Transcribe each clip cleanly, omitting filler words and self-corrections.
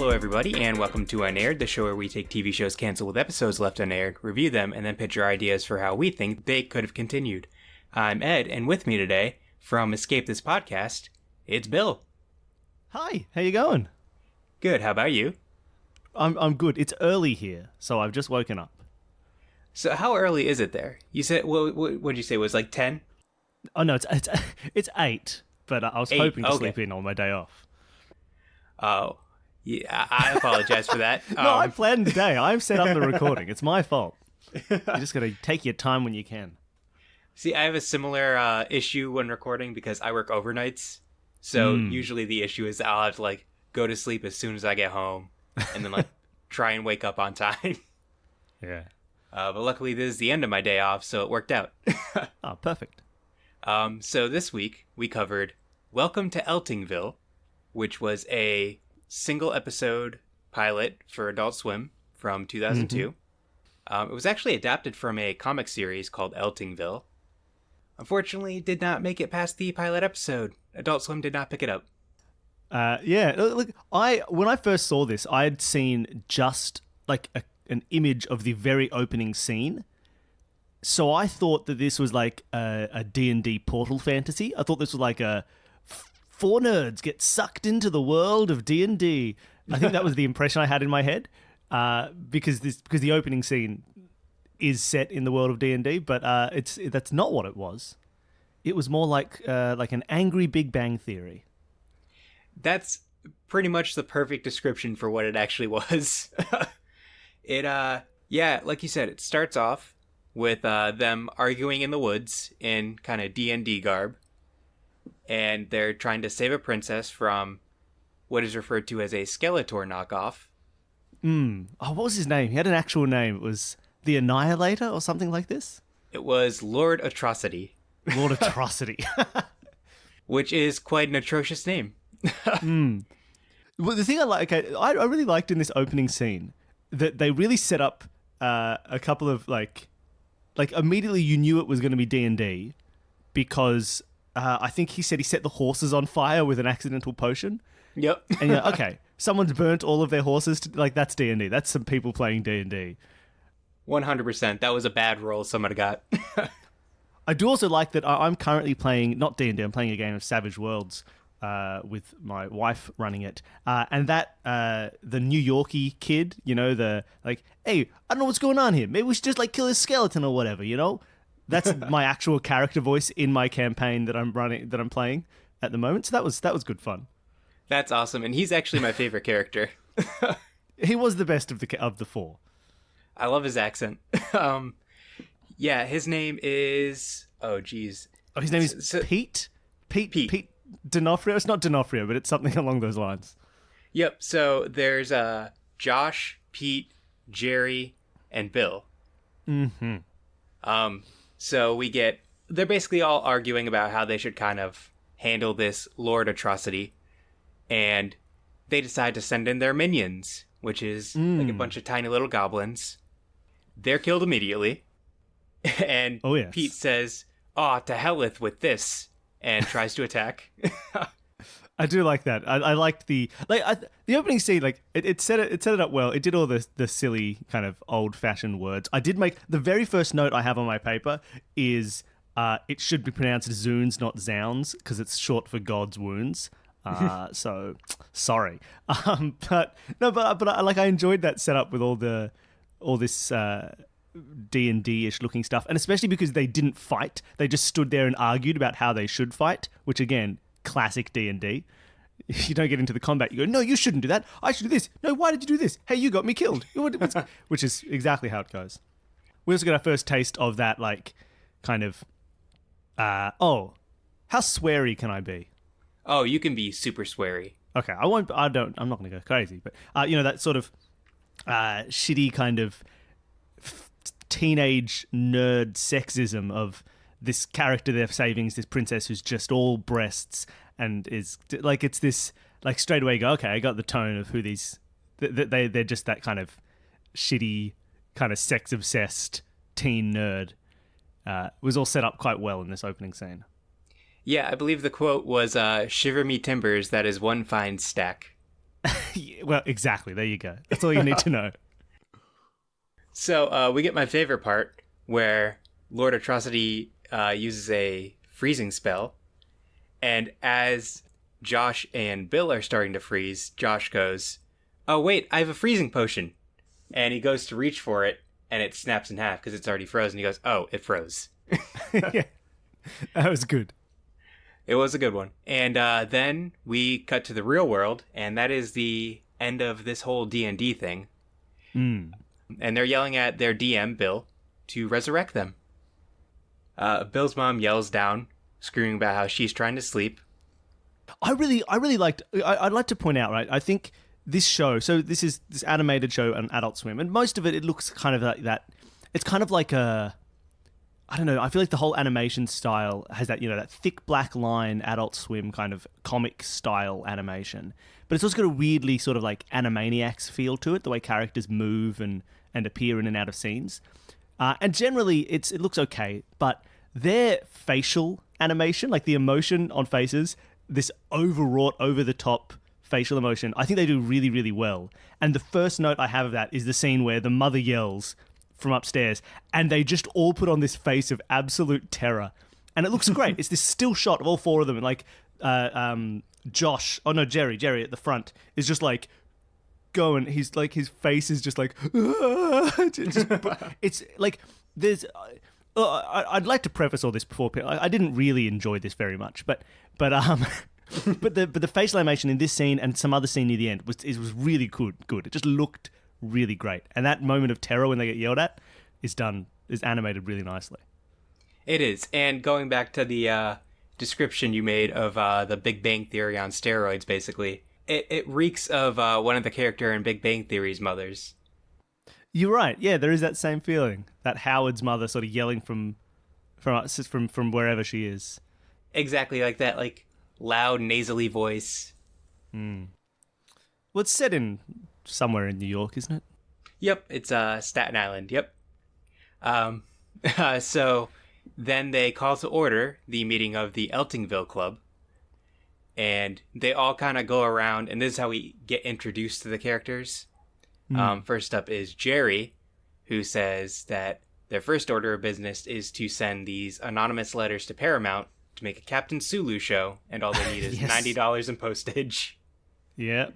Hello, everybody, and welcome to Unaired, the show where we take TV shows canceled with episodes left unaired, review them, and then pitch our ideas for how we think they could have continued. I'm Ed, and with me today, from Escape This Podcast, it's Bill. Hi, how you going? Good, how about you? I'm good. It's early here, so I've just woken up. So how early is it there? You said, what did you say, it was like 10? Oh, no, it's 8, but I was hoping to sleep in on my day off. Oh, yeah, I apologize for that. No, I planned the day. I've set up the recording. It's my fault. You just got to take your time when you can. See, I have a similar issue when recording because I work overnights. So usually the issue is I'll have to go to sleep as soon as I get home and then try and wake up on time. Yeah. But luckily this is the end of my day off, so it worked out. Oh, perfect. So this week we covered Welcome to Eltingville, which was a single episode pilot for Adult Swim from 2002. It was actually adapted from a comic series called Eltingville. Unfortunately, it did not make it past the pilot episode. Adult Swim did not pick it up. Yeah, look, when I first saw this, I had seen just an image of the very opening scene. So I thought that this was like a D&D portal fantasy. I thought this was like a four nerds get sucked into the world of D&D. I think that was the impression I had in my head, because the opening scene is set in the world of D&D, but that's not what it was. It was more like an angry Big Bang Theory. That's pretty much the perfect description for what it actually was. Yeah, like you said, it starts off with them arguing in the woods in kind of D&D garb. And they're trying to save a princess from what is referred to as a Skeletor knockoff. Oh, what was his name? He had an actual name. It was the Annihilator or something like this? It was Lord Atrocity. Lord Atrocity. Which is quite an atrocious name. Well, the thing I really liked in this opening scene, that they really set up a couple of immediately you knew it was going to be D&D because I think he said he set the horses on fire with an accidental potion. Yep. And you're like, okay, someone's burnt all of their horses. That's D&D. That's some people playing D&D. 100%. That was a bad roll someone got. I do also like that I'm currently playing, not D&D, I'm playing a game of Savage Worlds with my wife running it. And that, the New Yorkie kid, hey, I don't know what's going on here. Maybe we should just kill his skeleton or whatever, That's my actual character voice in my campaign that I'm playing at the moment. So that was good fun. That's awesome, and he's actually my favorite character. He was the best of the four. I love his accent. Yeah, his name is his name is Pete. Pete D'Onofrio. It's not D'Onofrio, but it's something along those lines. Yep. So there's Josh, Pete, Jerry, and Bill. Mm-hmm. So they're basically all arguing about how they should kind of handle this Lord Atrocity. And they decide to send in their minions, which is like a bunch of tiny little goblins. They're killed immediately. And Pete says, to helleth with this, and tries to attack. I do like that. I liked the opening scene. It set it up well. It did all the silly kind of old fashioned words. I did make the very first note I have on my paper is it should be pronounced zoons, not zounds, because it's short for God's wounds. So sorry. But I enjoyed that setup with all this D&D-ish looking stuff, and especially because they didn't fight. They just stood there and argued about how they should fight, which again, classic D&D. You don't get into the combat. You go, no, you shouldn't do that. I should do this. No, why did you do this? Hey, you got me killed. Which is exactly how it goes. We also got our first taste of that, how sweary can I be? Oh, you can be super sweary. Okay, I'm not going to go crazy, but that sort of shitty kind of teenage nerd sexism of this character they're saving is this princess who's just all breasts and is it's this straight away you go, okay, I got the tone of who these they're just that kind of shitty kind of sex obsessed teen nerd. Was all set up quite well in this opening scene. Yeah, I believe the quote was, shiver me timbers, that is one fine stack. Well, exactly. There you go. That's all you need to know. So we get my favorite part where Lord Atrocity uses a freezing spell. And as Josh and Bill are starting to freeze, Josh goes, "Oh, wait, I have a freezing potion." And he goes to reach for it, and it snaps in half because it's already frozen. He goes, "Oh, it froze." Yeah, that was good. It was a good one. And then we cut to the real world, and that is the end of this whole D&D thing. Mm. And they're yelling at their DM, Bill, to resurrect them. Bill's mom yells down, screaming about how she's trying to sleep. I really liked. I'd like to point out, right? I think this show. So this is this animated show on Adult Swim, and most of it looks kind of like that. It's kind of like a. I don't know. I feel like the whole animation style has that, that thick black line Adult Swim kind of comic style animation, but it's also got a weirdly sort of like Animaniacs feel to it. The way characters move and appear in and out of scenes, and generally it looks okay, but their facial animation, like the emotion on faces, this overwrought, over the top facial emotion, I think they do really, really well. And the first note I have of that is the scene where the mother yells from upstairs and they just all put on this face of absolute terror. And it looks great. It's this still shot of all four of them. And like Jerry at the front is just like going, he's like, his face is just like, it's like, there's... I'd like to preface all this before. I didn't really enjoy this very much, but but the facial animation in this scene and some other scene near the end was really good. It just looked really great, and that moment of terror when they get yelled at is animated really nicely. It is, and going back to the description you made of the Big Bang Theory on steroids, basically, it reeks of one of the character in Big Bang Theory's mothers. You're right. Yeah, there is that same feeling. That Howard's mother sort of yelling from wherever she is. Exactly like that, like loud, nasally voice. Mm. Well, it's set in somewhere in New York, isn't it? Yep, it's Staten Island. Yep. So then they call to order the meeting of the Eltingville Club, and they all kind of go around, and this is how we get introduced to the characters. First up is Jerry, who says that their first order of business is to send these anonymous letters to Paramount to make a Captain Sulu show, and all they need is Yes. $90 in postage. Yeah.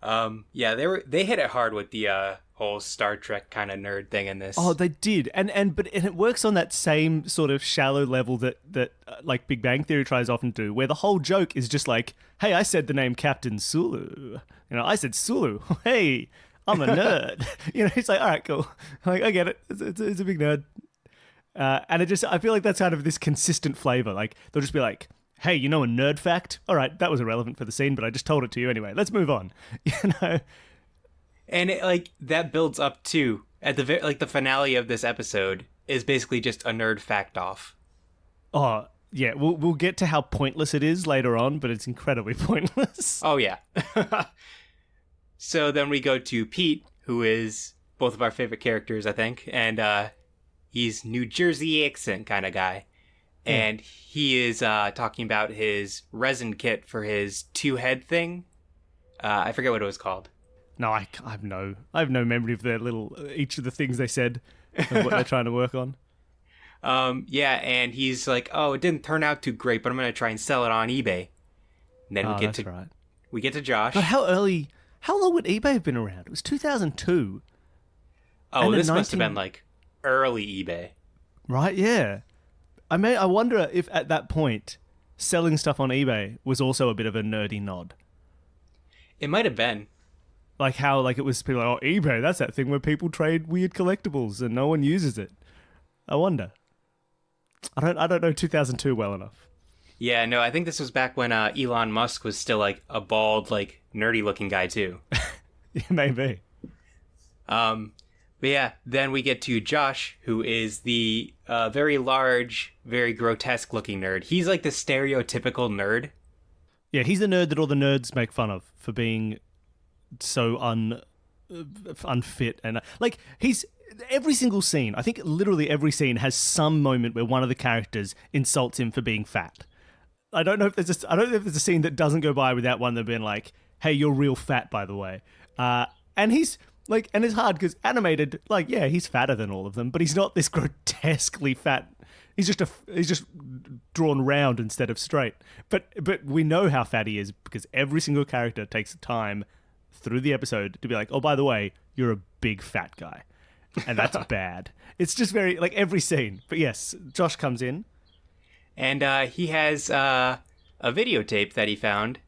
Yeah, they hit it hard with the whole Star Trek kind of nerd thing in this. Oh, they did, and it works on that same sort of shallow level that like Big Bang Theory tries often to, where the whole joke is just like, "Hey, I said the name Captain Sulu. I said Sulu. Hey, I'm a nerd." It's like, all right, cool. Like, I get it. It's a big nerd. And I feel like that's kind of this consistent flavor. Like, they'll just be like, "Hey, a nerd fact? All right, that was irrelevant for the scene, but I just told it to you anyway. Let's move on." And it, that builds up to at the finale of this episode is basically just a nerd fact off. Oh yeah, we'll get to how pointless it is later on, but it's incredibly pointless. Oh yeah. So then we go to Pete, who is both of our favorite characters, I think, and he's New Jersey accent kind of guy, and he is talking about his resin kit for his 2-head thing. I forget what it was called. No, I have no memory of their each of the things they said and what they're trying to work on. Yeah, and he's like, "Oh, it didn't turn out too great, but I'm gonna try and sell it on eBay." And then we get to Josh. But how long would eBay have been around? It was 2002. Oh, this must have been like early eBay. Right, yeah. I wonder if at that point selling stuff on eBay was also a bit of a nerdy nod. It might have been. Like how it was people like, "Oh, eBay, that's that thing where people trade weird collectibles and no one uses it." I wonder. I don't know 2002 well enough. Yeah, no, I think this was back when Elon Musk was still like a bald, like nerdy looking guy too. Yeah, maybe. But yeah, then we get to Josh, who is the very large, very grotesque looking nerd. He's like the stereotypical nerd. Yeah, he's the nerd that all the nerds make fun of for being so unfit, and like he's every single scene. I think literally every scene has some moment where one of the characters insults him for being fat. I don't know if there's a scene that doesn't go by without one of them being like, hey, you're real fat, by the way. And he's like, and it's hard because animated, like, yeah, he's fatter than all of them, but he's not this grotesquely fat. He's just drawn round instead of straight. But we know how fat he is because every single character takes time through the episode to be like, oh, by the way, you're a big fat guy. And that's bad. It's just very, like, every scene. But yes, Josh comes in. And he has a videotape that he found,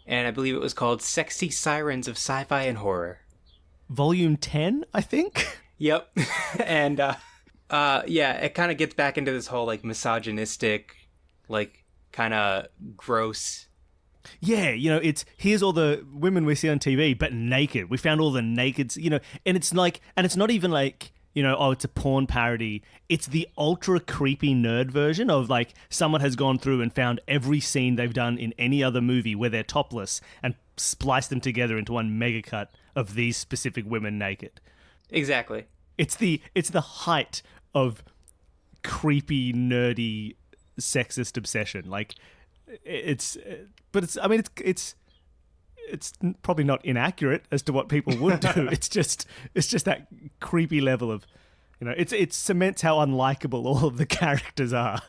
and I believe it was called Sexy Sirens of Sci-Fi and Horror. Volume 10, I think? Yep. And, yeah, it kind of gets back into this whole, like, misogynistic, like, kind of gross... Yeah, it's here's all the women we see on TV, but naked. We found all the nakeds, and it's like, and it's not even like, oh, it's a porn parody. It's the ultra creepy nerd version of like someone has gone through and found every scene they've done in any other movie where they're topless and spliced them together into one mega cut of these specific women naked. Exactly. It's the height of creepy, nerdy, sexist obsession. Like, it's probably not inaccurate as to what people would do. It's just that creepy level of, it cements how unlikable all of the characters are.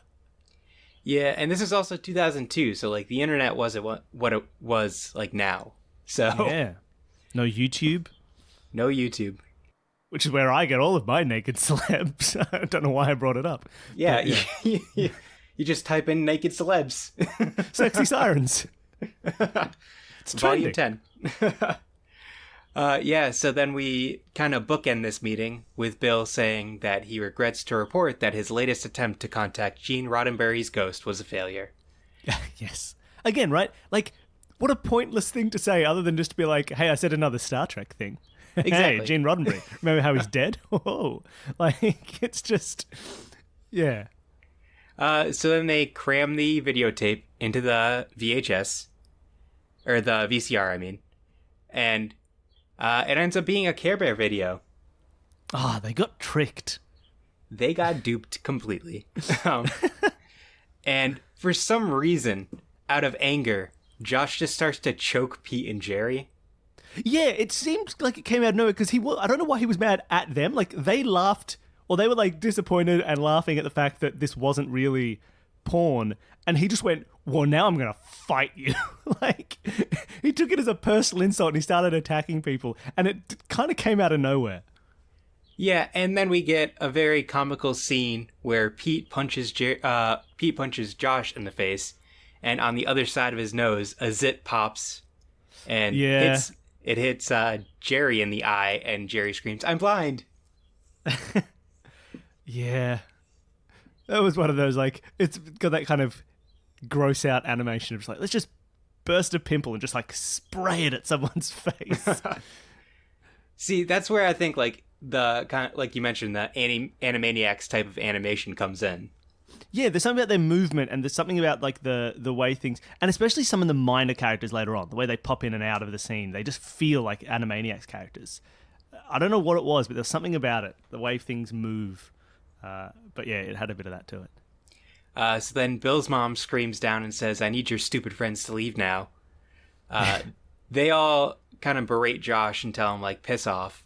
Yeah, and this is also 2002, so like the internet wasn't what it was like now. So yeah, no YouTube, which is where I get all of my naked celebs. I don't know why I brought it up. Yeah, yeah. You just type in naked celebs. Sexy sirens. It's Volume 10. Yeah, so then we kind of bookend this meeting with Bill saying that he regrets to report that his latest attempt to contact Gene Roddenberry's ghost was a failure. Yes. Again, right? Like, what a pointless thing to say other than just to be like, hey, I said another Star Trek thing. Exactly. Hey, Gene Roddenberry. Remember how he's dead? Oh, like, it's just, yeah. So then they cram the videotape into the VHS, or the VCR, I mean, and it ends up being a Care Bear video. Ah, they got tricked. They got duped completely. And for some reason, out of anger, Josh just starts to choke Pete and Jerry. Yeah, it seemed like it came out of nowhere because I don't know why he was mad at them. Like, they laughed, or they were like disappointed and laughing at the fact that this wasn't really porn, and he just went, well, now I'm gonna fight you. Like, he took it as a personal insult and he started attacking people, and it kind of came out of nowhere. Yeah, and then we get a very comical scene where Pete punches Josh in the face, and on the other side of his nose a zit pops and hits Jerry in the eye, and Jerry screams, "I'm blind." Yeah. That was one of those, like, it's got that kind of gross out animation of just like, let's just burst a pimple and just like spray it at someone's face. See, that's where I think like the kind of, like you mentioned, the Animaniacs type of animation comes in. Yeah, there's something about their movement, and there's something about like the way things, and especially some of the minor characters later on, the way they pop in and out of the scene, they just feel like Animaniacs characters. I don't know what it was, but there's something about it, the way things move. But yeah, it had a bit of that to it. So then Bill's mom screams down and says, "I need your stupid friends to leave now." They all kind of berate Josh and tell him, like, piss off.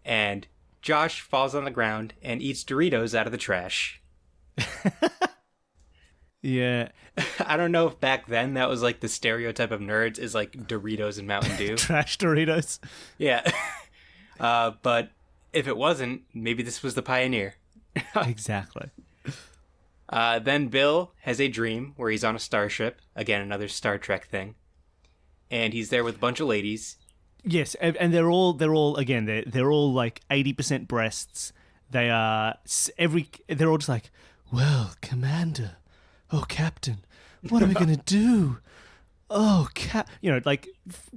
And Josh falls on the ground and eats Doritos out of the trash. Yeah. I don't know if back then that was like the stereotype of nerds is like Doritos and Mountain Dew. Trash Doritos. Yeah. But if it wasn't, maybe this was the pioneer. Exactly. Then Bill has a dream where he's on a starship. Again, another Star Trek thing. And he's there with a bunch of ladies. Yes, and they're all again, they're all like 80% breasts. They are they're all just like, well, Commander, oh, Captain, what are we gonna do? Oh, like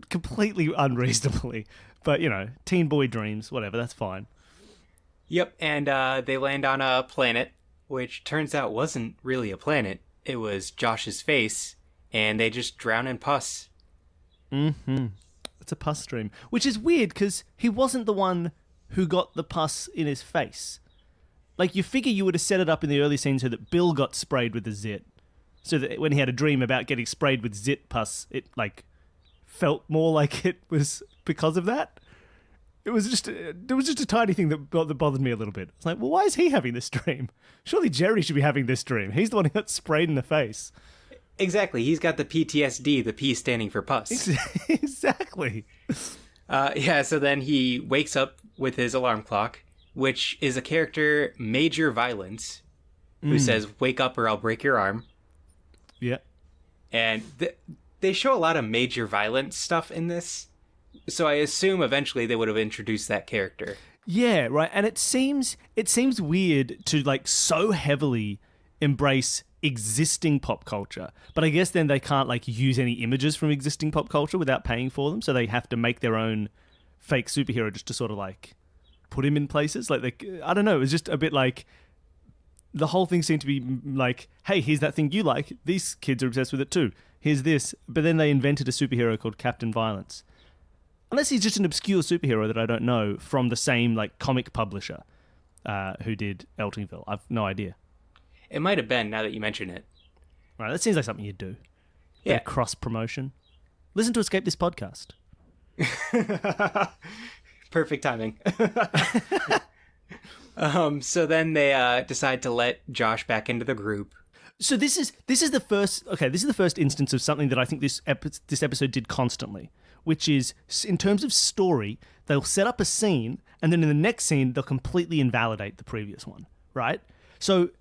completely unreasonably, but teen boy dreams, whatever, that's fine. Yep, and they land on a planet, which turns out wasn't really a planet. It was Josh's face, and they just drown in pus. Mm-hmm. It's a pus stream, which is weird because he wasn't the one who got the pus in his face. Like, you figure you would have set it up in the early scene so that Bill got sprayed with the zit, so that when he had a dream about getting sprayed with zit pus, it like felt more like it was because of that. It was just a tiny thing that bothered me a little bit. It's like, well, why is he having this dream? Surely Jerry should be having this dream. He's the one who got sprayed in the face. Exactly. He's got the PTSD, the P standing for puss. Exactly. So then he wakes up with his alarm clock, which is a character, Major Violence, who says, "Wake up or I'll break your arm." Yeah. And they show a lot of Major Violence stuff in this. So I assume eventually they would have introduced that character. Yeah, right. And it seems weird to like so heavily embrace existing pop culture, but I guess then they can't like use any images from existing pop culture without paying for them, so they have to make their own fake superhero just to sort of like put him in places. Like I don't know, it was just a bit like the whole thing seemed to be like, hey, here's that thing you like. These kids are obsessed with it too. Here's this. But then they invented a superhero called Captain Violence. Unless he's just an obscure superhero that I don't know from the same like comic publisher who did Eltingville. I've no idea. It might have been, now that you mention it. Right, that seems like something you'd do. Yeah. Cross promotion. Listen to Escape This Podcast. Perfect timing. So then they decide to let Josh back into the group. So this is the first instance of something that I think this episode did constantly, which is, in terms of story, they'll set up a scene, and then in the next scene, they'll completely invalidate the previous one, right? So,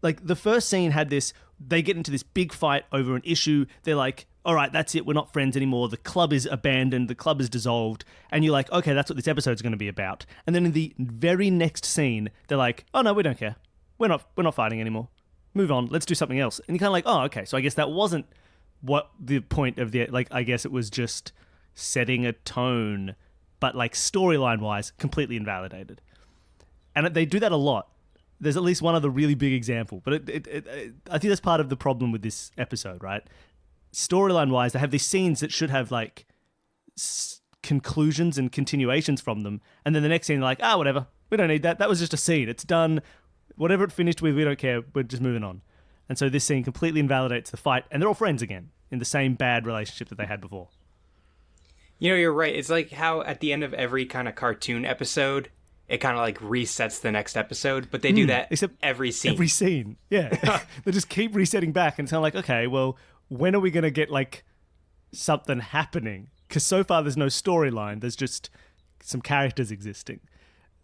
like, the first scene had this, they get into this big fight over an issue, they're like, all right, that's it, we're not friends anymore, the club is abandoned, the club is dissolved, and you're like, okay, that's what this episode's going to be about. And then in the very next scene, they're like, oh no, we don't care. We're not fighting anymore. Move on, let's do something else. And you're kind of like, oh, okay, so I guess that wasn't what the point of the, like, I guess it was just setting a tone, but like storyline wise, completely invalidated. And they do that a lot. There's at least one other really big example, but I think that's part of the problem with this episode, right? Storyline wise, they have these scenes that should have like conclusions and continuations from them, and then the next scene, they're like, whatever, we don't need that. That was just a scene. It's done. Whatever it finished with, we don't care. We're just moving on. And so this scene completely invalidates the fight, and they're all friends again in the same bad relationship that they had before. You know, you're right. It's like how at the end of every kind of cartoon episode, it kind of like resets the next episode, but they do that except every scene. Every scene, yeah. They just keep resetting back, and it's kind of like, okay, well, when are we going to get like something happening? Because so far there's no storyline. There's just some characters existing.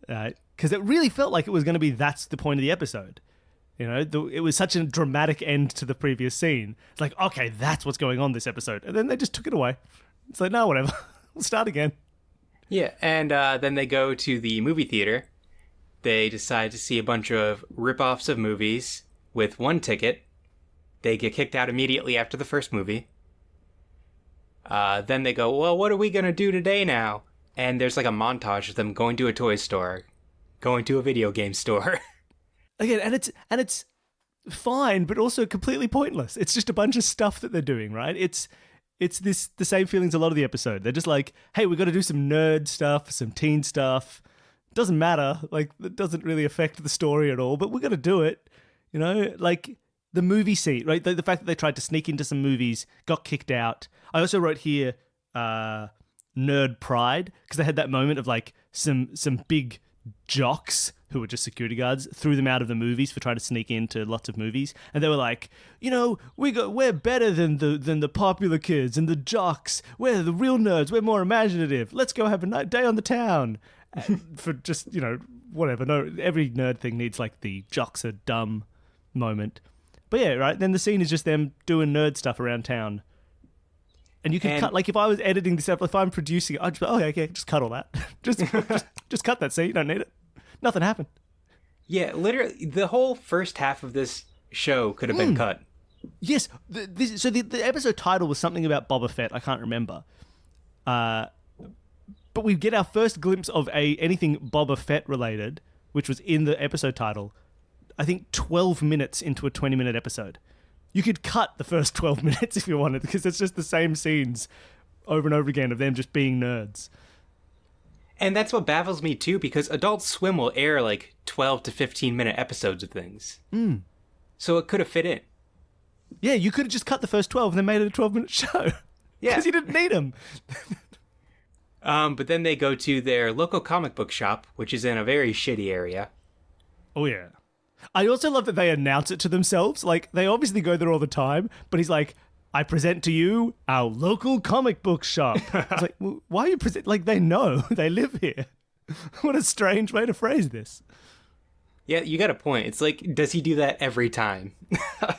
Because it really felt like it was going to be that's the point of the episode. You know, it was such a dramatic end to the previous scene. It's like, okay, that's what's going on this episode. And then they just took it away. It's like, no, whatever. We'll start again. Yeah, and then they go to the movie theater. They decide to see a bunch of rip-offs of movies with one ticket. They get kicked out immediately after the first movie. Then they go, well, what are we going to do today now? And there's like a montage of them going to a toy store, going to a video game store. Again, and it's fine, but also completely pointless. It's just a bunch of stuff that they're doing, right? It's the same feelings a lot of the episode. They're just like, hey, we got to do some nerd stuff, some teen stuff. It doesn't matter. Like, it doesn't really affect the story at all, but we're going to do it. You know, like the movie scene, right? The fact that they tried to sneak into some movies, got kicked out. I also wrote here, nerd pride, because they had that moment of like some big jocks who were just security guards threw them out of the movies for trying to sneak into lots of movies, and they were like, you know, we're better than the popular kids and the jocks. We're the real nerds. We're more imaginative. Let's go have a day on the town. For just, you know, whatever. No, every nerd thing needs like the jocks are dumb moment. But yeah, right. Then the scene is just them doing nerd stuff around town. And you can cut, like if I was editing this up, if I'm producing it, I'd just be, okay, just cut all that. just cut that scene. You don't need it. Nothing happened. Yeah, literally, the whole first half of this show could have been cut. Yes. So the episode title was something about Boba Fett. I can't remember. But we get our first glimpse of anything Boba Fett related, which was in the episode title, I think 12 minutes into a 20-minute episode. You could cut the first 12 minutes if you wanted, because it's just the same scenes over and over again of them just being nerds. And that's what baffles me too, because Adult Swim will air like 12 to 15-minute episodes of things. So it could have fit in. Yeah, you could have just cut the first 12 and then made it a 12-minute show. Yeah. Because you didn't need them. But then they go to their local comic book shop, which is in a very shitty area. Oh, yeah. I also love that they announce it to themselves. Like, they obviously go there all the time, but he's like, I present to you our local comic book shop. It's like, well, why are you present? Like, they know. They live here. What a strange way to phrase this. Yeah, you got a point. It's like, does he do that every time?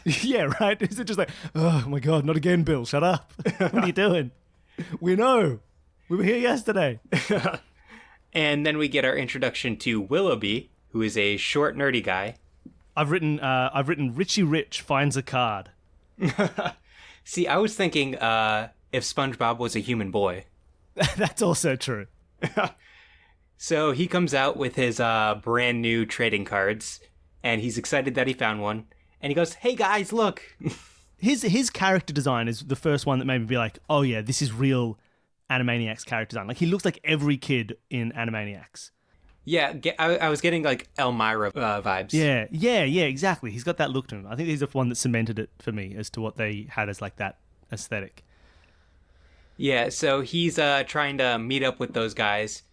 Yeah, right? Is it just like, oh, my God, not again, Bill. Shut up. What are you doing? We know. We were here yesterday. And then we get our introduction to Willoughby, who is a short, nerdy guy. I've written Richie Rich finds a card. See, I was thinking if SpongeBob was a human boy. That's also true. So he comes out with his brand new trading cards, and he's excited that he found one. And he goes, hey guys, look. His character design is the first one that made me be like, oh yeah, this is real Animaniacs character design. Like, he looks like every kid in Animaniacs. Yeah, I was getting like Elmira vibes. Yeah, exactly. He's got that look to him. I think he's the one that cemented it for me as to what they had as like that aesthetic. Yeah, so he's trying to meet up with those guys,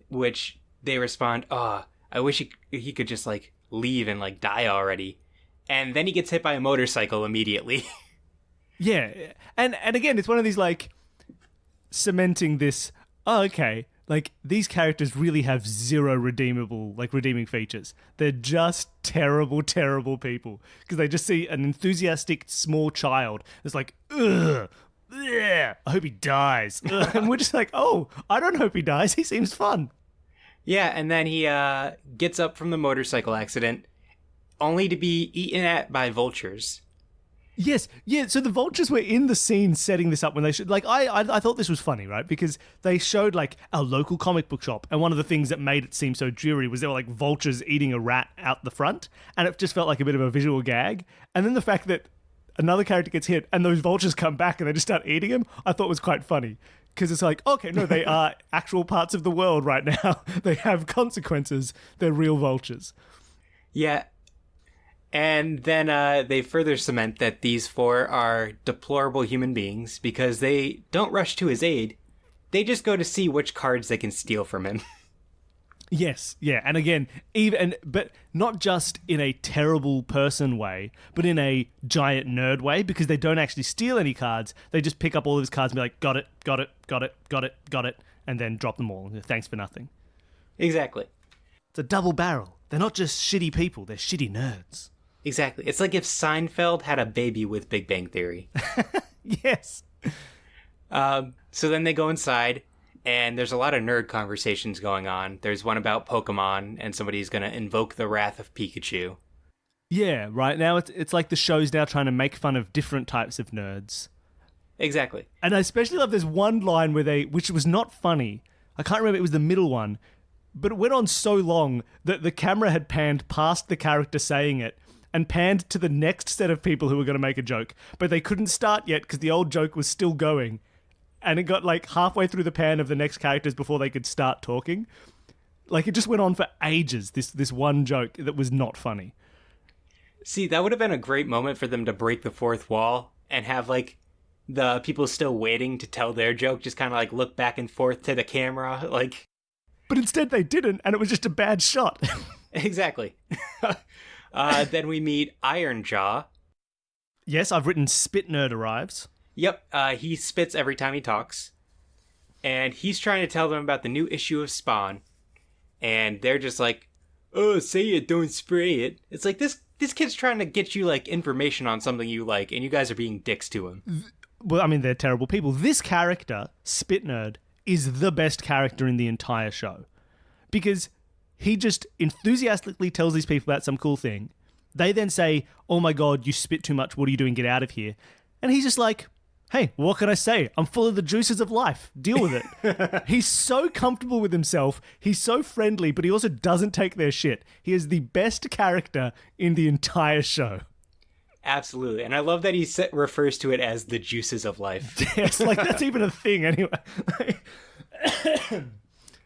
which they respond, oh, I wish he could just like leave and like die already. And then he gets hit by a motorcycle immediately. Yeah, and again, it's one of these like cementing this, oh, okay, like these characters really have zero redeeming features. They're just terrible, terrible people because they just see an enthusiastic small child that's like, ugh, yeah, I hope he dies. And we're just like, oh, I don't hope he dies. He seems fun. Yeah, and then he gets up from the motorcycle accident only to be eaten at by vultures. Yes, yeah, so the vultures were in the scene setting this up when they should, like, I thought this was funny, right? Because they showed, like, our local comic book shop, and one of the things that made it seem so dreary was there were, like, vultures eating a rat out the front, and it just felt like a bit of a visual gag. And then the fact that another character gets hit, and those vultures come back and they just start eating him, I thought was quite funny. Because it's like, okay, no, they are actual parts of the world right now. They have consequences. They're real vultures. Yeah. And then they further cement that these four are deplorable human beings because they don't rush to his aid. They just go to see which cards they can steal from him. Yes, yeah. And again, but not just in a terrible person way, but in a giant nerd way, because they don't actually steal any cards. They just pick up all of his cards and be like, got it, got it, got it, got it, got it, and then drop them all. Thanks for nothing. Exactly. It's a double barrel. They're not just shitty people, they're shitty nerds. Exactly. It's like if Seinfeld had a baby with Big Bang Theory. Yes. So then they go inside, and there's a lot of nerd conversations going on. There's one about Pokemon, and somebody's going to invoke the wrath of Pikachu. Yeah, right. Now it's like the show's now trying to make fun of different types of nerds. Exactly. And I especially love there's one line which was not funny. I can't remember, it was the middle one. But it went on so long that the camera had panned past the character saying it and panned to the next set of people who were going to make a joke. But they couldn't start yet because the old joke was still going. And it got like halfway through the pan of the next characters before they could start talking. Like, it just went on for ages, this one joke that was not funny. See, that would have been a great moment for them to break the fourth wall and have, like, the people still waiting to tell their joke just kind of, like, look back and forth to the camera, like... But instead they didn't, and it was just a bad shot. Exactly. Then we meet Iron Jaw. Yes, I've written Spit Nerd arrives. Yep, he spits every time he talks. And he's trying to tell them about the new issue of Spawn. And they're just like, oh, say it, don't spray it. It's like, this kid's trying to get you, like, information on something you like, and you guys are being dicks to him. Well, I mean, they're terrible people. This character, Spit Nerd, is the best character in the entire show. Because he just enthusiastically tells these people about some cool thing. They then say, oh my God, you spit too much. What are you doing? Get out of here. And he's just like, hey, what can I say? I'm full of the juices of life. Deal with it. He's so comfortable with himself. He's so friendly, but he also doesn't take their shit. He is the best character in the entire show. Absolutely. And I love that he refers to it as the juices of life. Yes, like that's even a thing anyway.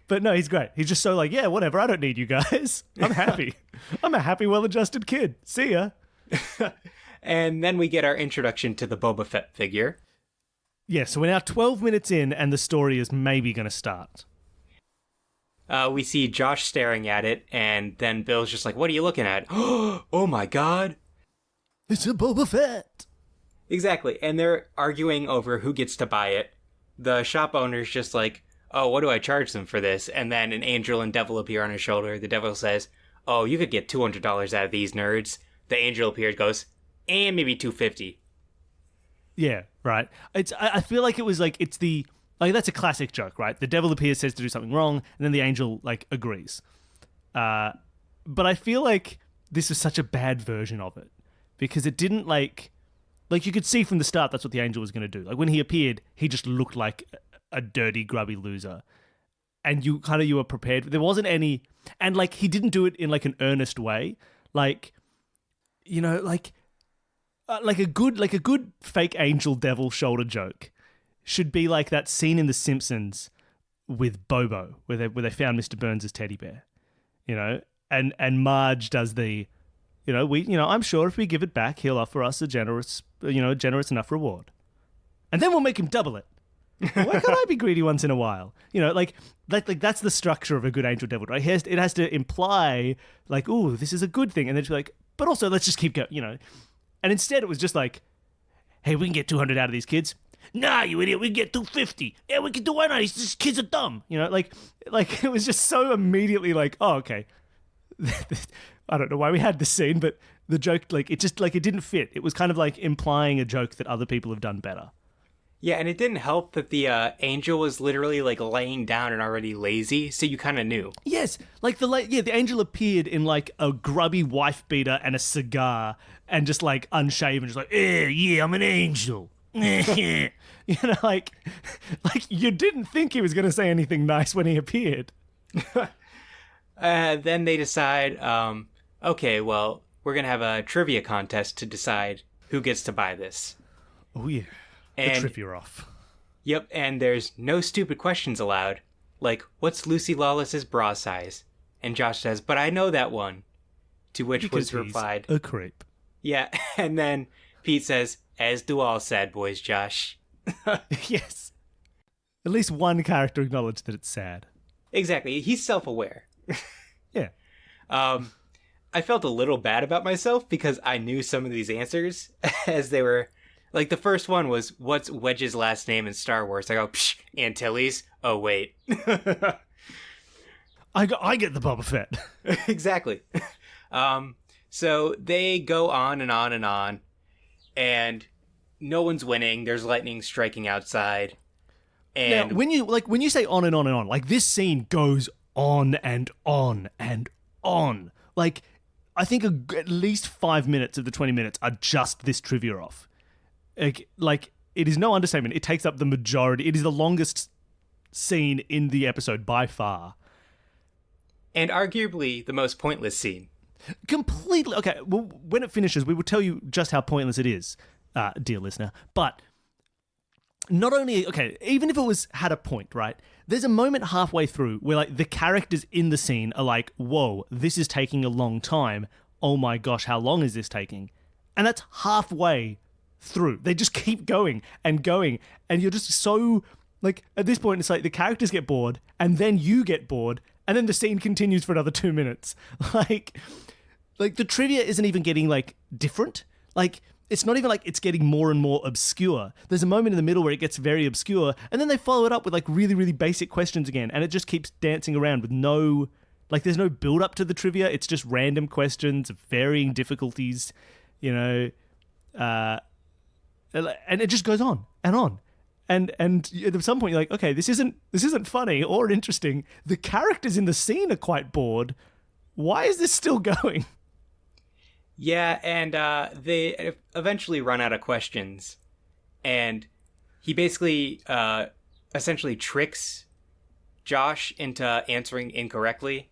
But no, he's great. He's just so like, yeah, whatever. I don't need you guys. I'm happy. I'm a happy, well-adjusted kid. See ya. And then we get our introduction to the Boba Fett figure. Yeah, so we're now 12 minutes in, and the story is maybe going to start. We see Josh staring at it, and then Bill's just like, "What are you looking at?" Oh my god! It's a Boba Fett! Exactly, and they're arguing over who gets to buy it. The shop owner's just like, "Oh, what do I charge them for this?" And then an angel and devil appear on his shoulder. The devil says, "Oh, you could get $200 out of these nerds." The angel appears, goes, "And maybe $250." Yeah, right. I feel like it was like, it's the... Like, that's a classic joke, right? The devil appears, says to do something wrong, and then the angel, like, agrees. But I feel like this was such a bad version of it. Because it didn't, like... Like, you could see from the start that's what the angel was going to do. Like, when he appeared, he just looked like a dirty, grubby loser. And you were prepared. There wasn't any... And, like, he didn't do it in, like, an earnest way. Like, you know, like a good fake angel devil shoulder joke should be like that scene in The Simpsons with Bobo, where they found Mr. Burns' teddy bear, you know, and Marge does the, I'm sure if we give it back, he'll offer us a generous enough reward, and then we'll make him double it. Why can't I be greedy once in a while? You know, like that's the structure of a good angel devil, right? It has to imply like, ooh, this is a good thing, and then it's like, but also let's just keep going, you know. And instead it was just like, hey, we can get 200 out of these kids. Nah, you idiot, we can get 250. Yeah, we can do 190. These kids are dumb. You know, like it was just so immediately like, oh, okay. I don't know why we had this scene, but the joke, like, it just, like, it didn't fit. It was kind of like implying a joke that other people have done better. Yeah, and it didn't help that the angel was literally, like, laying down and already lazy, so you kind of knew. Yes, like, the angel appeared in, like, a grubby wife beater and a cigar and just, like, unshaven, just like, yeah, I'm an angel. You know, like you didn't think he was going to say anything nice when he appeared. Then they decide, okay, well, we're going to have a trivia contest to decide who gets to buy this. Oh, yeah. The trivia off. Yep, and there's no stupid questions allowed. Like, what's Lucy Lawless's bra size? And Josh says, but I know that one. To which because was replied, a creep. Yeah, and then Pete says, as do all sad boys, Josh. Yes. At least one character acknowledged that it's sad. Exactly, he's self-aware. Yeah. I felt a little bad about myself because I knew some of these answers as they were... Like, the first one was, what's Wedge's last name in Star Wars? I go, psh, Antilles? Oh, wait. I get the Boba Fett. Exactly. So they go on and on and on, and no one's winning. There's lightning striking outside. And now, when you say on and on and on, like, this scene goes on and on and on. Like, I think at least 5 minutes of the 20 minutes are just this trivia off. Like, it is no understatement. It takes up the majority. It is the longest scene in the episode by far. And arguably the most pointless scene. Completely. Okay, well, when it finishes, we will tell you just how pointless it is, dear listener. But not only... Okay, even if it had a point, right? There's a moment halfway through where, like, the characters in the scene are like, whoa, this is taking a long time. Oh my gosh, how long is this taking? And that's halfway through. They just keep going, and you're just so, like, at this point it's like the characters get bored, and then you get bored, and then the scene continues for another 2 minutes. Like the trivia isn't even getting, like, different. Like, it's not even like it's getting more and more obscure. There's a moment in the middle where it gets very obscure, and then they follow it up with, like, really, really basic questions again, and it just keeps dancing around with no, like, there's no build up to the trivia. It's just random questions of varying difficulties, you know, and it just goes on and on. And at some point you're like, okay, this isn't funny or interesting. The characters in the scene are quite bored. Why is this still going? Yeah, and they eventually run out of questions. And he basically essentially tricks Josh into answering incorrectly.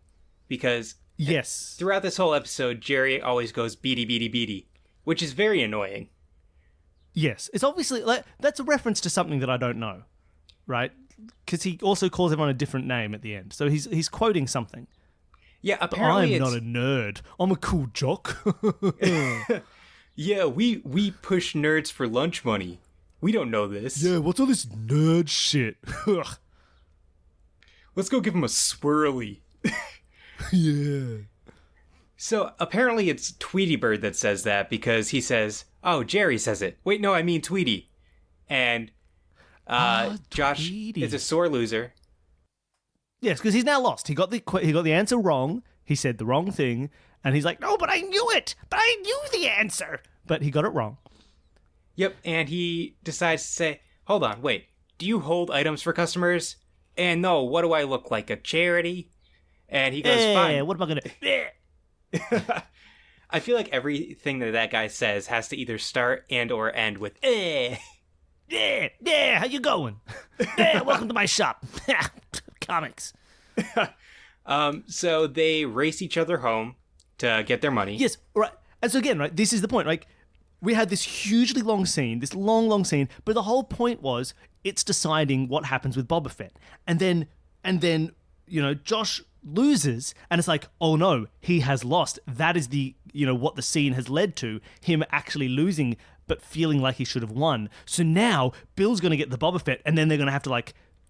Because yes, throughout this whole episode, Jerry always goes beady beady beady, which is very annoying. Yes, it's obviously, like, that's a reference to something that I don't know, right? Because he also calls everyone a different name at the end, so he's quoting something. Yeah, apparently but I'm not a nerd. I'm a cool jock. Yeah, we push nerds for lunch money. We don't know this. Yeah, what's all this nerd shit? Let's go give him a swirly. Yeah. So apparently it's Tweety Bird that says that because he says, oh, Jerry says it. Wait, no, I mean Tweety. And Josh Tweety. is a sore loser. Yes, because he's now lost. He got the answer wrong. He said the wrong thing. And he's like, no, but I knew it. But I knew the answer. But he got it wrong. Yep, and he decides to say, hold on, wait. Do you hold items for customers? And no, what do I look like, a charity? And he goes, fine. What am I going to... I feel like everything that guy says has to either start and or end with Yeah, how you going? Yeah, welcome to my shop. Comics. So they race each other home to get their money. Yes, right. And so again, right, this is the point. Like, we had this hugely long scene, this long scene, but the whole point was it's deciding what happens with Boba Fett. And then, Josh loses, and it's like, oh no, he has lost. That is the, what the scene has led to, him actually losing, but feeling like he should have won. So now, Bill's going to get the Boba Fett, and then they're going to have to,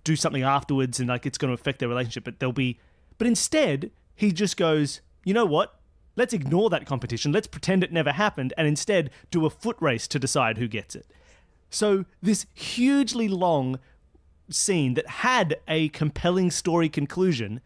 do something afterwards, and, it's going to affect their relationship, but instead, he just goes, you know what? Let's ignore that competition. Let's pretend it never happened and instead do a foot race to decide who gets it. So this hugely long scene that had a compelling story conclusion,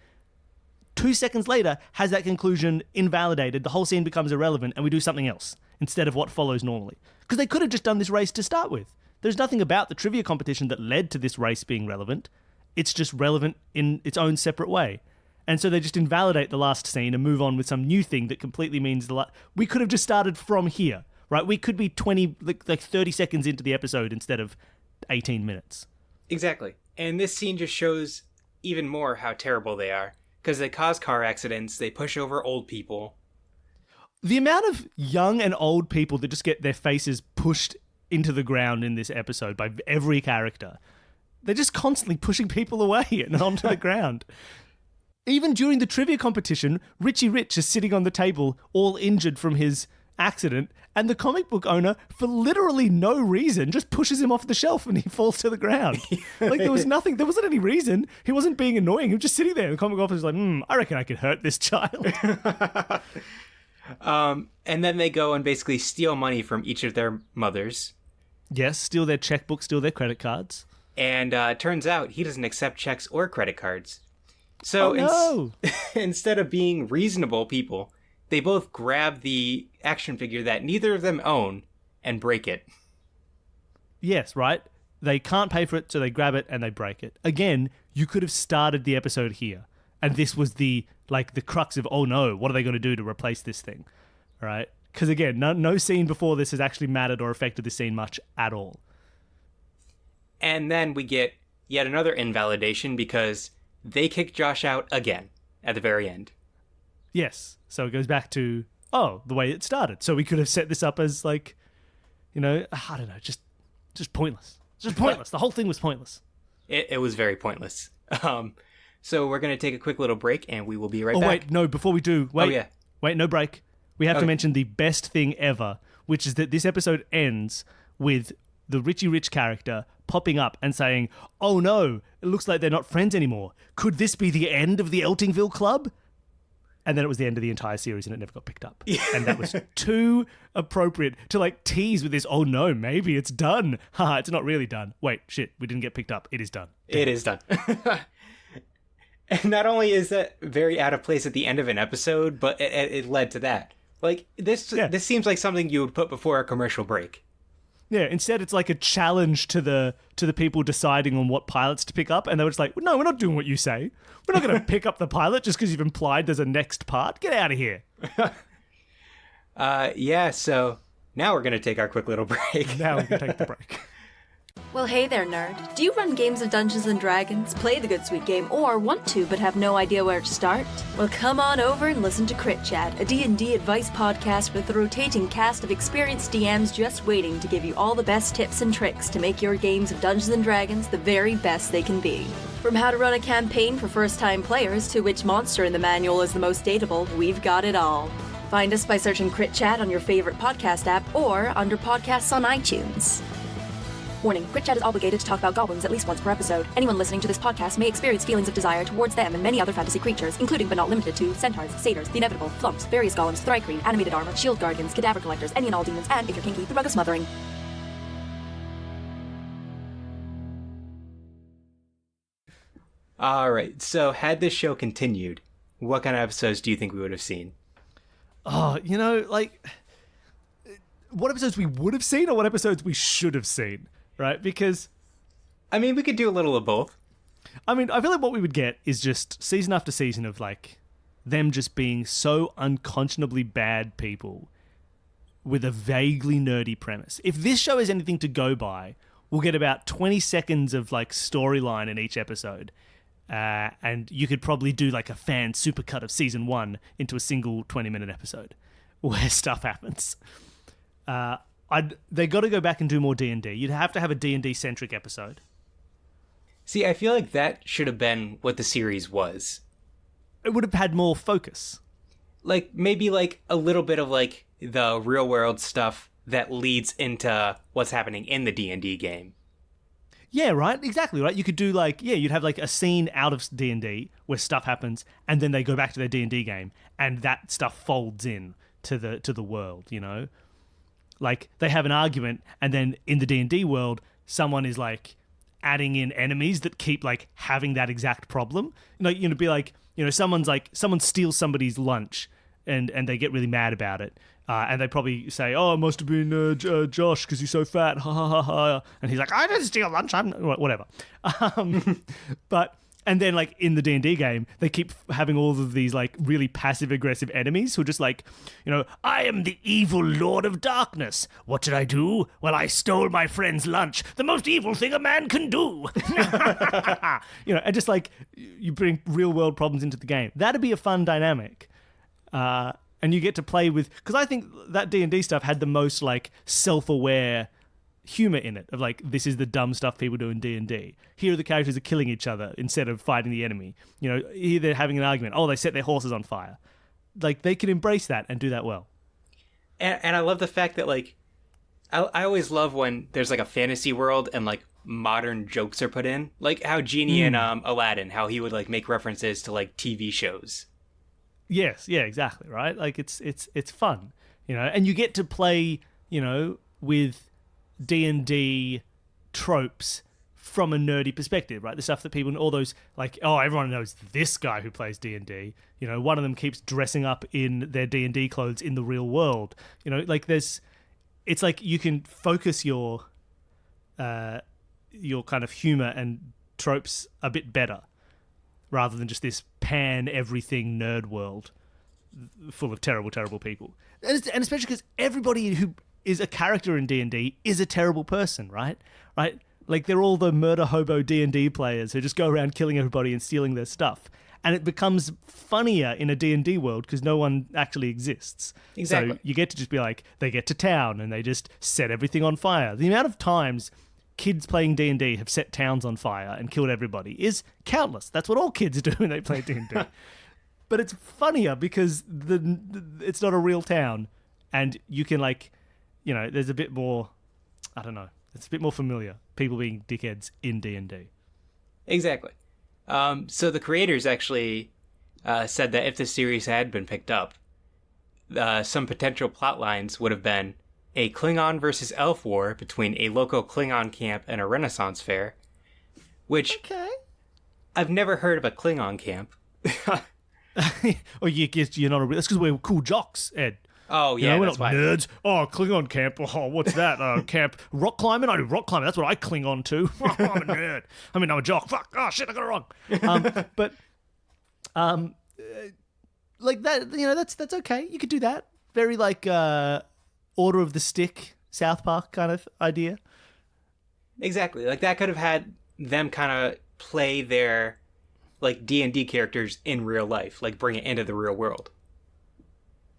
2 seconds later has that conclusion invalidated. The whole scene becomes irrelevant and we do something else instead of what follows normally. Because they could have just done this race to start with. There's nothing about the trivia competition that led to this race being relevant. It's just relevant in its own separate way. And so they just invalidate the last scene and move on with some new thing that completely means we could have just started from here, right? We could be 30 seconds into the episode instead of 18 minutes. Exactly. And this scene just shows even more how terrible they are. Because they cause car accidents, they push over old people. The amount of young and old people that just get their faces pushed into the ground in this episode by every character. They're just constantly pushing people away and onto the ground. Even during the trivia competition, Richie Rich is sitting on the table, all injured from his accident, and the comic book owner, for literally no reason, just pushes him off the shelf and he falls to the ground. There was nothing, there wasn't any reason. He wasn't being annoying. He was just sitting there, and the comic officer's like, I reckon I could hurt this child. And then they go and basically steal money from each of their mothers. Yes, steal their checkbook, steal their credit cards. And it turns out he doesn't accept checks or credit cards. So instead of being reasonable people, they both grab the action figure that neither of them own and break it. Yes, right? They can't pay for it, so they grab it and they break it. Again, you could have started the episode here. And this was the crux of, oh no, what are they going to do to replace this thing? Right? Because again, no scene before this has actually mattered or affected the scene much at all. And then we get yet another invalidation because they kick Josh out again at the very end. Yes. So it goes back to, the way it started. So we could have set this up as I don't know, just pointless. Just pointless. The whole thing was pointless. It was very pointless. So we're going to take a quick little break and we will be right back. Oh, wait, no, before we do, wait, no break. We have to mention the best thing ever, which is that this episode ends with the Richie Rich character popping up and saying, oh no, it looks like they're not friends anymore. Could this be the end of the Eltingville Club? And then it was the end of the entire series and it never got picked up. Yeah. And that was too appropriate to tease with this, oh no, maybe it's done. Haha, it's not really done. Wait, shit, we didn't get picked up. It is done. Damn. It is done. And not only is that very out of place at the end of an episode, but it led to that. This seems like something you would put before a commercial break. Yeah, instead it's like a challenge to the people deciding on what pilots to pick up, and they were just like, no, we're not doing what you say. We're not going to pick up the pilot just because you've implied there's a next part. Get out of here. So now we're going to take our quick little break. Now we can take the break. Well, hey there, nerd. Do you run games of Dungeons & Dragons, play the good sweet game, or want to but have no idea where to start? Well, come on over and listen to Crit Chat, a D&D advice podcast with a rotating cast of experienced DMs just waiting to give you all the best tips and tricks to make your games of Dungeons & Dragons the very best they can be. From how to run a campaign for first-time players to which monster in the manual is the most dateable, we've got it all. Find us by searching Crit Chat on your favorite podcast app or under podcasts on iTunes. Warning, Crit Chat is obligated to talk about goblins at least once per episode. Anyone listening to this podcast may experience feelings of desire towards them and many other fantasy creatures, including but not limited to centaurs, satyrs, the inevitable, flumps, various golems, thri-kreen, animated armor, shield guardians, cadaver collectors, any and all demons, and, if you're kinky, the rug of smothering. Alright, so had this show continued, what kind of episodes do you think we would have seen? Oh, you know, like, what episodes we would have seen or what episodes we should have seen, right? Because, I mean, we could do a little of both. I mean, I feel like what we would get is just season after season of, like, them just being so unconscionably bad people with a vaguely nerdy premise. If this show is anything to go by, we'll get about 20 seconds of, like, storyline in each episode. And you could probably do like a fan supercut of season 1 into a single 20-minute episode where stuff happens. They got to go back and do more D&D. You'd have to have a D&D centric episode. See, I feel like that should have been what the series was. It would have had more focus. Like, maybe like a little bit of like the real world stuff that leads into what's happening in the D&D game. Yeah, right? Exactly, right? You could do like, you'd have like a scene out of D&D where stuff happens and then they go back to their D&D game and that stuff folds in to the world, you know? Like they have an argument and then in the D&D world, someone is like adding in enemies that keep like having that exact problem. You know, be like, you know, someone steals somebody's lunch and they get really mad about it. And they probably say, "Oh, it must have been Josh because he's so fat." Ha ha ha ha. And he's like, "I didn't steal lunch. I'm whatever." And then like in the D&D game, they keep having all of these like really passive aggressive enemies who are just like, you know, "I am the evil Lord of Darkness. What did I do? Well, I stole my friend's lunch. The most evil thing a man can do." You know, and just like you bring real world problems into the game. That'd be a fun dynamic. And you get to play with... Because I think that D&D stuff had the most, like, self-aware humor in it. Of, like, this is the dumb stuff people do in D&D. Here the characters are killing each other instead of fighting the enemy. You know, here they're having an argument. Oh, they set their horses on fire. Like, they can embrace that and do that well. And I love the fact that, like... I always love when there's, like, a fantasy world and, like, modern jokes are put in. Like how Genie in Aladdin, how he would, like, make references to, like, TV shows. Yes, yeah, exactly, right? Like it's fun, you know, and you get to play, you know, with D&D tropes from a nerdy perspective, right? The stuff that people, all those, like, oh, everyone knows this guy who plays D&D. You know, one of them keeps dressing up in their D&D clothes in the real world. You know, like it's like you can focus your kind of humor and tropes a bit better, rather than just this pan-everything nerd world full of terrible, terrible people. And especially because everybody who is a character in D&D is a terrible person, right? Right? Like, they're all the murder hobo D&D players who just go around killing everybody and stealing their stuff. And it becomes funnier in a D&D world because no one actually exists. Exactly. So you get to just be like, they get to town and they just set everything on fire. The amount of times kids playing D&D have set towns on fire and killed everybody is countless. That's what all kids do when they play D&D. But it's funnier because it's not a real town and you can, like, you know, there's a bit more, I don't know, it's a bit more familiar, people being dickheads in D&D. Exactly. So the creators actually said that if the series had been picked up, some potential plot lines would have been a Klingon versus Elf war between a local Klingon camp and a Renaissance fair, which I've never heard of a Klingon camp. Or you're not a real... That's because we're cool jocks, Ed. Oh, yeah, you know, we're that's not fine. nerds. Oh, Klingon camp. Oh, what's that? Camp rock climbing? I do rock climbing. That's what I cling on to. I'm a nerd. I mean, I'm a jock. Fuck. Oh, shit, I got it wrong. Like that, you know, that's okay. You could do that. Very, like, Order of the Stick, South Park kind of idea. Exactly. Like, that could have had them kind of play their, like, D&D characters in real life. Like, bring it into the real world.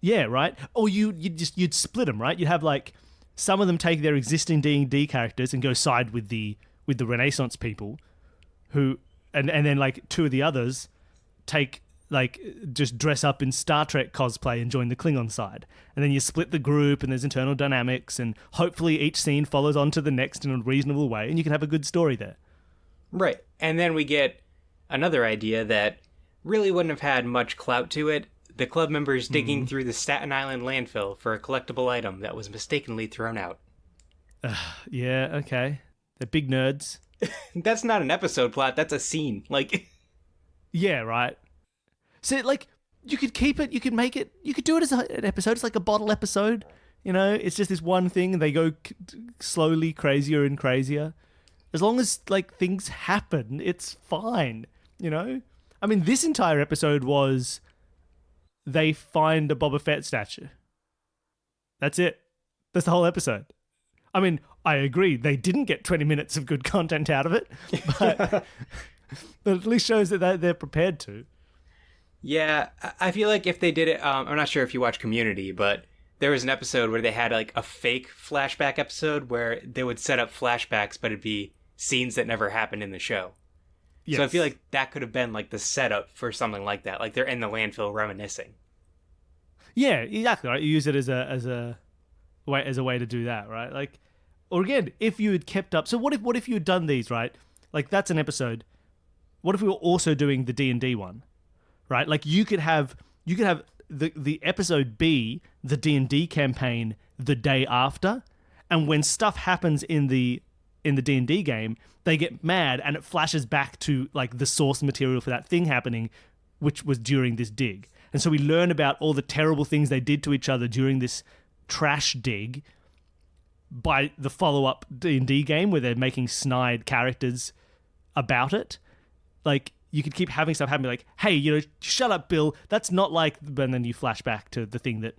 Yeah, right? Or you'd split them, right? You'd have, like, some of them take their existing D&D characters and go side with the Renaissance people who... And then, like, two of the others take like just dress up in Star Trek cosplay and join the Klingon side. And then you split the group and there's internal dynamics and hopefully each scene follows on to the next in a reasonable way and you can have a good story there. Right. And then we get another idea that really wouldn't have had much clout to it. The club members digging through the Staten Island landfill for a collectible item that was mistakenly thrown out. Yeah, okay. They're big nerds. That's not an episode plot, that's a scene. Like, yeah, right. So, like, you could keep it, you could make it, you could do it as an episode. It's like a bottle episode. You know, it's just this one thing and they go slowly crazier and crazier. As long as, like, things happen, it's fine, you know? I mean, this entire episode was they find a Boba Fett statue. That's it. That's the whole episode. I mean, I agree, they didn't get 20 minutes of good content out of it, but at least shows that they're prepared to. Yeah, I feel like if they did it, I'm not sure if you watch Community, but there was an episode where they had like a fake flashback episode where they would set up flashbacks, but it'd be scenes that never happened in the show. Yes. So I feel like that could have been like the setup for something like that. Like they're in the landfill reminiscing. Yeah, exactly. Right? You use it as a way to do that, right? Like, or again, if you had kept up. So what if you had done these, right? Like that's an episode. What if we were also doing the D&D one, right? Like you could have the episode be the D&D campaign the day after, and when stuff happens in the D&D game, they get mad and it flashes back to like the source material for that thing happening, which was during this dig. And so we learn about all the terrible things they did to each other during this trash dig by the follow-up D&D game where they're making snide characters about it. Like, you could keep having stuff happen, like, hey, you know, shut up, Bill. That's not like... And then you flash back to the thing that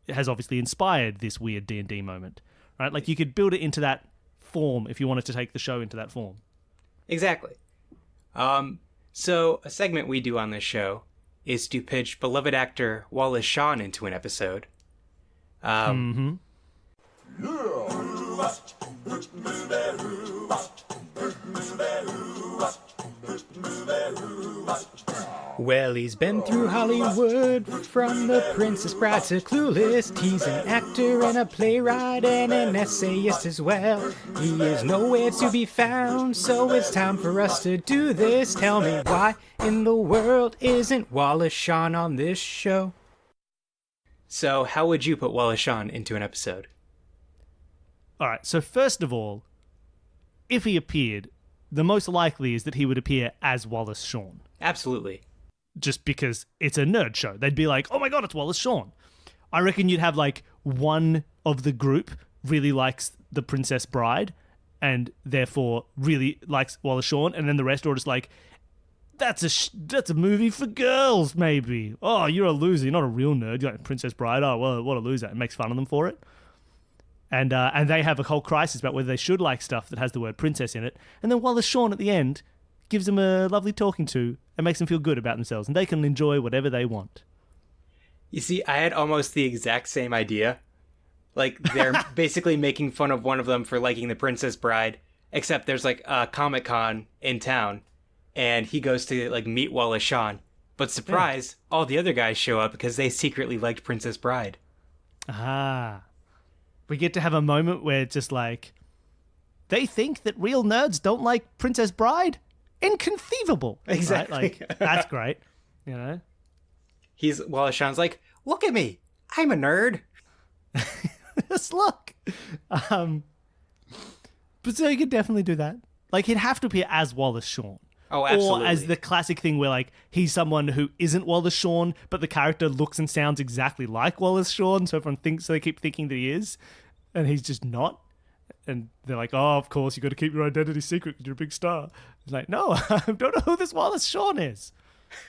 has obviously inspired this weird D&D moment, right? Like, you could build it into that form if you wanted to take the show into that form. Exactly. So a segment we do on this show is to pitch beloved actor Wallace Shawn into an episode. Well, he's been through Hollywood, from The Princess Bride to Clueless. He's an actor and a playwright and an essayist as well. He is nowhere to be found, so it's time for us to do this. Tell me why in the world isn't Wallace Shawn on this show? So how would you put Wallace Shawn into an episode? All right, so first of all, if he appeared, the most likely is that he would appear as Wallace Shawn. Absolutely. Just because it's a nerd show. They'd be like, oh my god, it's Wallace Shawn. I reckon you'd have like one of the group really likes The Princess Bride and therefore really likes Wallace Shawn, and then the rest are just like, that's a movie for girls, maybe. Oh, you're a loser. You're not a real nerd. You're like Princess Bride. Oh, well, what a loser. It makes fun of them for it. And they have a whole crisis about whether they should like stuff that has the word princess in it. And then Wallace Shawn at the end gives them a lovely talking to and makes them feel good about themselves. And they can enjoy whatever they want. You see, I had almost the exact same idea. Like, they're basically making fun of one of them for liking The Princess Bride, except there's like a Comic-Con in town, and he goes to like meet Wallace Shawn. But surprise, all the other guys show up because they secretly liked Princess Bride. Ah. We get to have a moment where it's just like, they think that real nerds don't like Princess Bride? Inconceivable. Exactly. Right? Like, that's great. You know? Wallace Shawn's like, look at me. I'm a nerd. Just look. But so you could definitely do that. Like, he'd have to appear as Wallace Shawn. Oh, absolutely. Or as the classic thing where, like, he's someone who isn't Wallace Shawn, but the character looks and sounds exactly like Wallace Shawn, so they keep thinking that he is, and he's just not. And they're like, oh, of course, you got to keep your identity secret because you're a big star. It's like, no, I don't know who this Wallace Shawn is.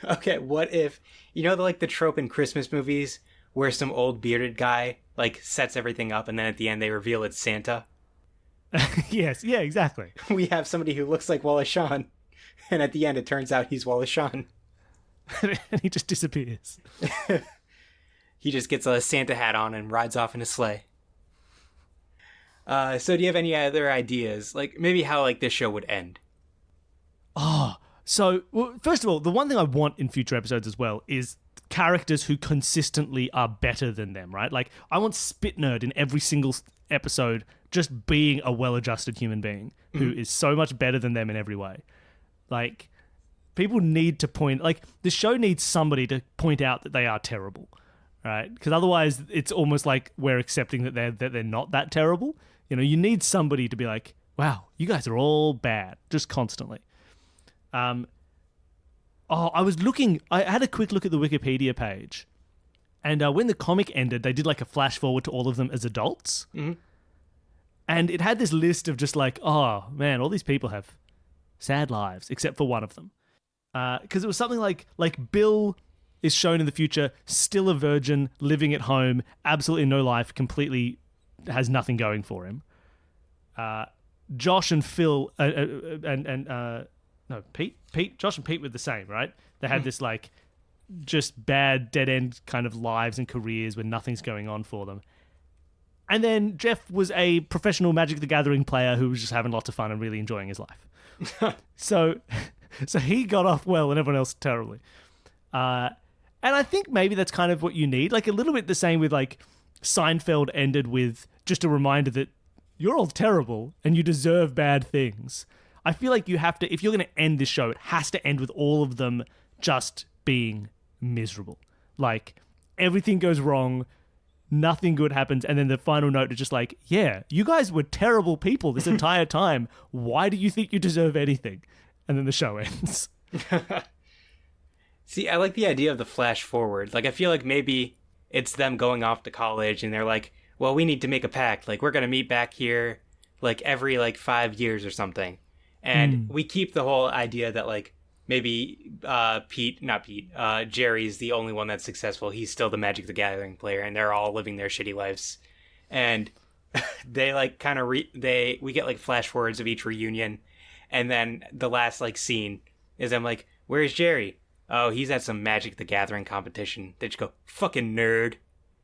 Okay, what if, the trope in Christmas movies where some old bearded guy, like, sets everything up, and then at the end they reveal it's Santa? Yes, yeah, exactly. We have somebody who looks like Wallace Shawn. And at the end, it turns out he's Wallace Shawn. And he just disappears. He just gets a Santa hat on and rides off in a sleigh. So do you have any other ideas? Like, maybe how, like, this show would end? Oh, So, well, first of all, the one thing I want in future episodes as well is characters who consistently are better than them, right? Like, I want Spit Nerd in every single episode just being a well-adjusted human being who is so much better than them in every way. Like, people need to the show needs somebody to point out that they are terrible, right? Because otherwise it's almost like we're accepting that they're not that terrible. You know, you need somebody to be like, wow, you guys are all bad, just constantly. I had a quick look at the Wikipedia page, and when the comic ended, they did like a flash forward to all of them as adults. Mm-hmm. And it had this list of just like, oh man, all these people have sad lives, except for one of them. Because it was something like Bill is shown in the future, still a virgin, living at home, absolutely no life, completely has nothing going for him. Josh and Phil, Pete, Josh and Pete were the same, right? They had this like just bad dead end kind of lives and careers where nothing's going on for them. And then Jeff was a professional Magic the Gathering player who was just having lots of fun and really enjoying his life. So he got off well and everyone else terribly. And I think maybe that's kind of what you need. Like a little bit the same with like Seinfeld ended with just a reminder that you're all terrible and you deserve bad things. I feel like you have to, if you're going to end this show, it has to end with all of them just being miserable. Like everything goes wrong, nothing good happens, and then the final note is just like, yeah, you guys were terrible people this entire time. Why do you think you deserve anything? And then the show ends. See, I like the idea of the flash forward. Like, I feel like maybe it's them going off to college and they're like, well, we need to make a pact. Like, we're going to meet back here like every 5 years or something. And we keep the whole idea that like maybe Jerry's the only one that's successful. He's still the Magic the Gathering player and they're all living their shitty lives. And they like kind of we get like flash forwards of each reunion. And then the last like scene is I'm like, where's Jerry? Oh, he's at some Magic the Gathering competition. They just go, fucking nerd.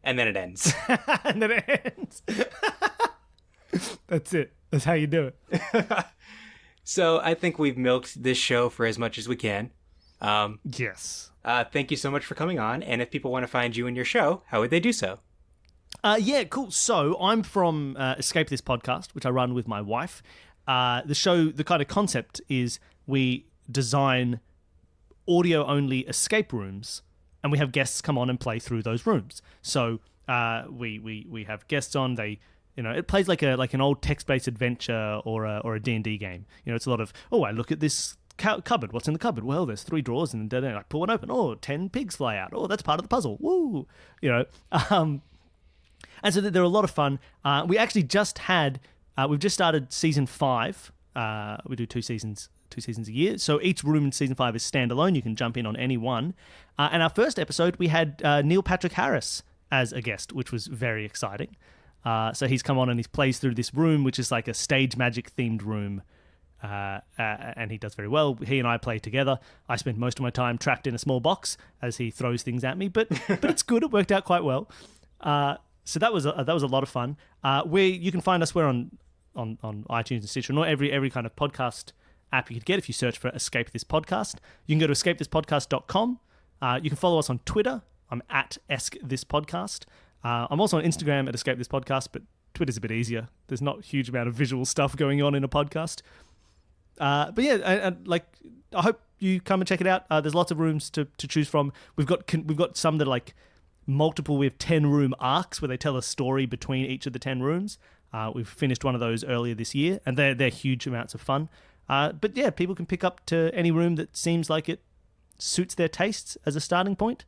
And then it ends. And then it ends. That's it. That's how you do it. So I think we've milked this show for as much as we can. Yes. Thank you so much for coming on. And if people want to find you and your show, how would they do so? Yeah, cool. So I'm from Escape This Podcast, which I run with my wife. The show, the kind of concept is we design audio-only escape rooms, and we have guests come on and play through those rooms. So we have guests on. They, it plays like an old text-based adventure or a D&D game. It's a lot of, I look at this cupboard. What's in the cupboard? Well, there's 3 drawers, and then I pull one open. 10 pigs fly out. That's part of the puzzle. Woo! And so they're a lot of fun. We actually we've just started season 5. We do 2 seasons a year. So each room in season 5 is standalone. You can jump in on any one. And our first episode, we had Neil Patrick Harris as a guest, which was very exciting. So he's come on and he plays through this room, which is like a stage magic themed room. And he does very well. He and I play together. I spend most of my time trapped in a small box as he throws things at me, but it's good. It worked out quite well. So that was a lot of fun. You can find us, we're on iTunes and Stitcher, or every kind of podcast app you could get if you search for Escape This Podcast. You can go to escapethispodcast.com. You can follow us on Twitter. I'm at EskThisPodcast. I'm also on Instagram at Escape This Podcast, but Twitter's a bit easier. There's not a huge amount of visual stuff going on in a podcast. But yeah, I hope you come and check it out. There's lots of rooms to choose from. We've got some that are like multiple. We have 10 room arcs where they tell a story between each of the 10 rooms. We've finished one of those earlier this year, and they're huge amounts of fun. But yeah, people can pick up to any room that seems like it suits their tastes as a starting point.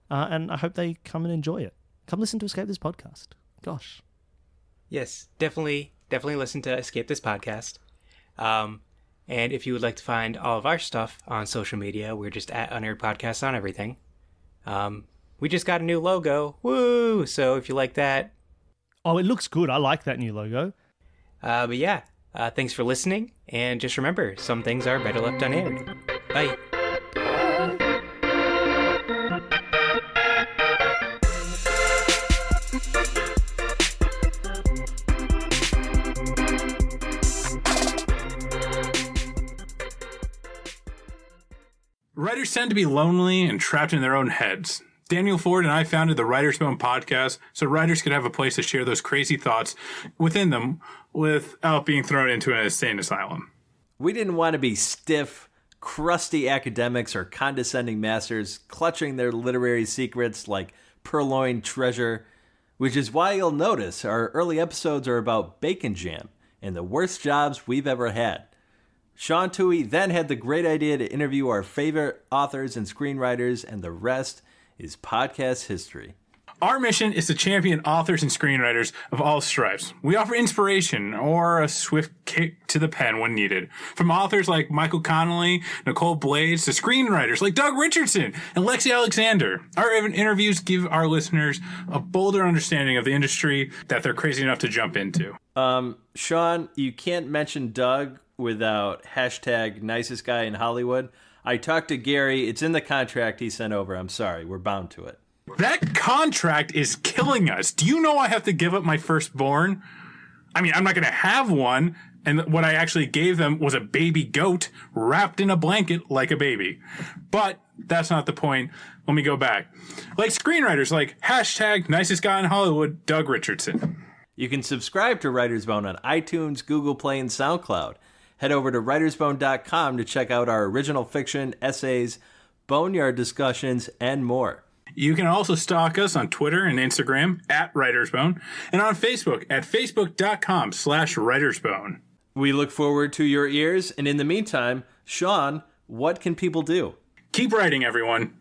And I hope they come and enjoy it. Come listen to Escape This Podcast. Gosh. Yes, definitely listen to Escape This Podcast. And if you would like to find all of our stuff on social media, we're just at Unnerd Podcast on everything. We just got a new logo. Woo! So if you like that. Oh, it looks good. I like that new logo. But yeah, thanks for listening. And just remember, some things are better left unaired. Bye. Writers tend to be lonely and trapped in their own heads. Daniel Ford and I founded the Writer's Bone podcast so writers could have a place to share those crazy thoughts within them without being thrown into an insane asylum. We didn't want to be stiff, crusty academics or condescending masters clutching their literary secrets like purloined treasure, which is why you'll notice our early episodes are about bacon jam and the worst jobs we've ever had. Shawn Tuohy then had the great idea to interview our favorite authors and screenwriters, and the rest is podcast history. Our mission is to champion authors and screenwriters of all stripes. We offer inspiration or a swift kick to the pen when needed. From authors like Michael Connelly, Nicole Blades, to screenwriters like Doug Richardson and Lexi Alexander. Our interviews give our listeners a bolder understanding of the industry that they're crazy enough to jump into. Shawn, you can't mention Doug without hashtag nicest guy in Hollywood. I talked to Gary. It's in the contract he sent over. I'm sorry. We're bound to it. That contract is killing us. Do you know I have to give up my firstborn? I mean, I'm not going to have one. And what I actually gave them was a baby goat wrapped in a blanket like a baby. But that's not the point. Let me go back. Like screenwriters like hashtag nicest guy in Hollywood, Doug Richardson. You can subscribe to Writer's Bone on iTunes, Google Play, and SoundCloud. Head over to writersbone.com to check out our original fiction, essays, boneyard discussions, and more. You can also stalk us on Twitter and Instagram at WritersBone and on Facebook at facebook.com/WritersBone. We look forward to your ears, and in the meantime, Shawn, what can people do? Keep writing, everyone.